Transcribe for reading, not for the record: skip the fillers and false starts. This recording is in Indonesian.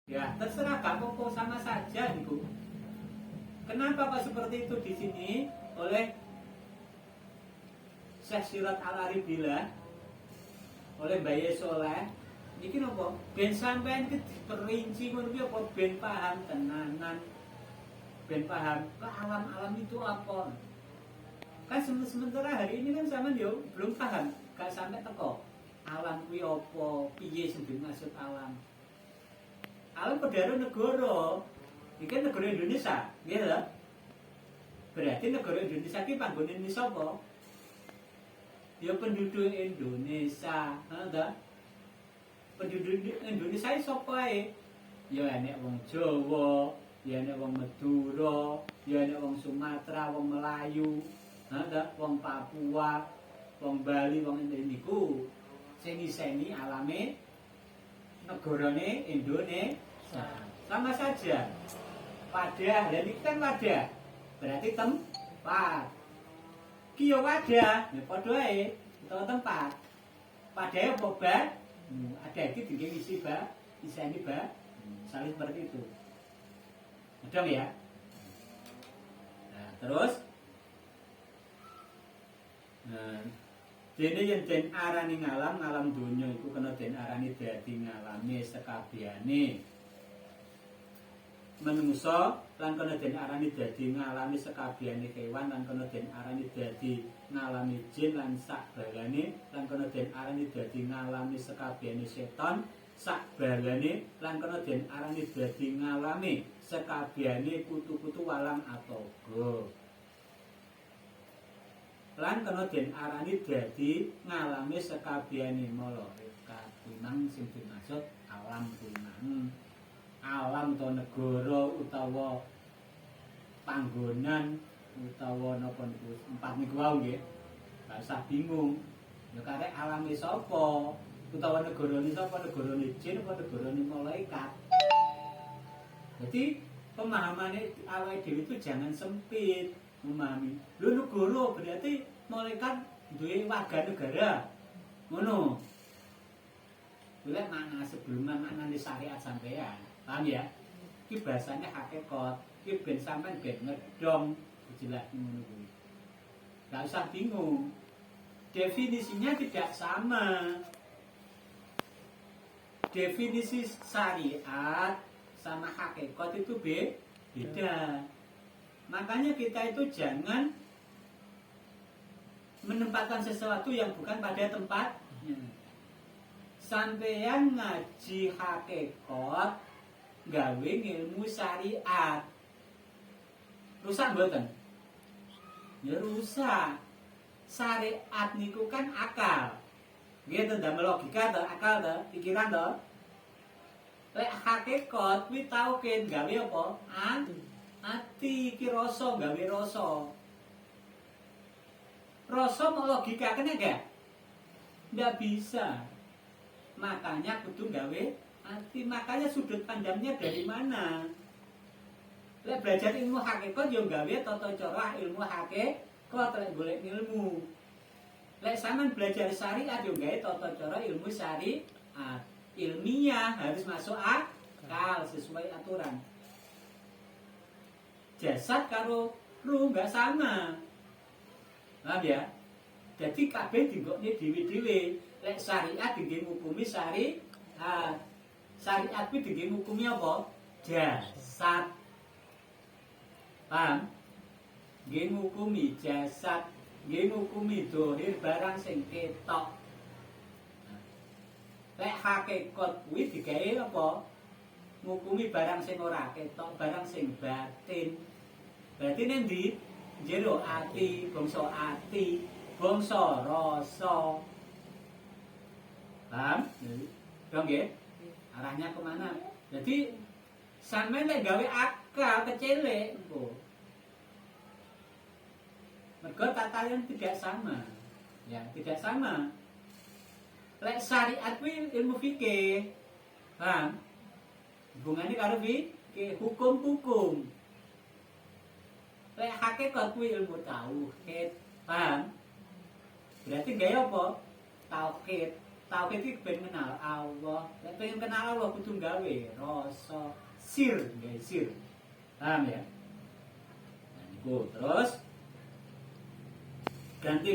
Ya, terserah gak apa-apa sama saja niku. Kenapa kok seperti itu di sini oleh Syekh Sirat Al-Arifillah, oleh Baye Soleh? Niki napa? Ben sampean iki diperinci ngono ki apa ben paham tenanan. Ben paham alam-alam itu apa. Kan sementara hari ini kan sampean yo belum paham, gak sampai teko. Alam kuwi apa? Piye sing dimaksud alam? Alam pedaro negara. Iki kan negara Indonesia, nggih lho. Berarti negara Indonesia ki panggone sapa? Ya penduduk Indonesia, ha penduduk Indonesia iki sapa ae? Ya enek wong Jawa, ya enek wong Madura, ya enek wong Sumatera, wong Melayu, wong Papua, wong Bali, wong niku sing iseni alame negarane Indonesia. Sama saja. Wadah, dan ini kan wadah. Berarti tempat. Kiyo wadah, ya padha ae, utawa tempat. Wadah apa bak? Ada iki digawe isi bak, isine bak. Saling seperti itu. Mudah ya? Nah, terus dene yen den arani ngalam donya iku kena den arani dadi ngalame sekabehane. Menungso lan kena den arani dadi ngalami sekabehane kewan, lan kena den arani dadi ngalami jin lan sakbalane, lan kena den arani dadi ngalami sekabehane setan sakbalane, lan kena den arani dadi ngalami sekabehane kutu-kutu walang atoga, lan kena den arani dadi ngalami sekabehane malaikat. Kuwi sing dimaksud alam kuwi. Alam atau negara utawa panggonan utawa napa niku empat niku wae nggih. Gak usah bingung. Ya karek alame sapa? Utawa negarane sapa? Negarane jin apa negarane malaikat? Jadi pemahamannya awake dhewe itu jangan sempit memahami. Lho negara berarti malaikat duwe warga negara. Ngono. Golek makna sebelum maknane syariat sampean. Paham ya? Iki bahasanya hakikat. Iki ben sampean ben ngedong jelas ngono kuwi. Enggak usah bingung. Definisinya tidak sama. Definisi syariat sama hakikat itu beda. Makanya kita itu jangan menempatkan sesuatu yang bukan pada tempatnya. Sampeyan ngaji hakikat gawe ilmu syariat. Rusak mboten? Ya rusak. Syariat niku kan akal. Nggih to ndamel logika to, akal to, pikiran to. Lek hakikat kuwi tauhid gawe apa? Ati iki rasa gawe rasa. Rasa mau logika kena gak? Nggak bisa. Makanya kudu gawe hati. Makanya sudut pandangnya dari mana? Lek belajar ilmu hakikat yo gawe tata cara ilmu hakikat, lek golek ilmu. Lek sampean belajar syariat yo gawe tata cara ilmu syariat. Ilmiah harus masuk akal sesuai aturan. Jasad karo ruh enggak sama. Paham ya? Jadi kabeh dinggokne dhewe-dhewe. Lek syariat diengge ngukumi syariat. Syariat kuwi diengge ngukumi apa? Jasad. Paham? Nggih ngukumi jasad, nggih ngukumi dohir barang sing ketok. Lek hakikat kuwi digawe apa? Ngukumi barang sing ora ketok, barang sing batin. Batin endi? Jero ati, bangsa ati, bangsa rasa. Paham? Dong nggih? Arahnya kemana? Jadi sampeyan lek gawe akal kecilik engko. Mergo tatanan tidak sama. Ya, tidak sama. Lek syariat kuwi ilmu fikih. Paham? Hubungane karo fikih, hukum-hukum. Lek hakikat kuwi ilmu tauhid. Paham? Berarti gawe apa? Tauhid. tauhid iki pengen kenal Allah. Nek pengen kenal Allah kudu gawe rasa sir, guys, sir. Paham ya? Nah, niku terus ganti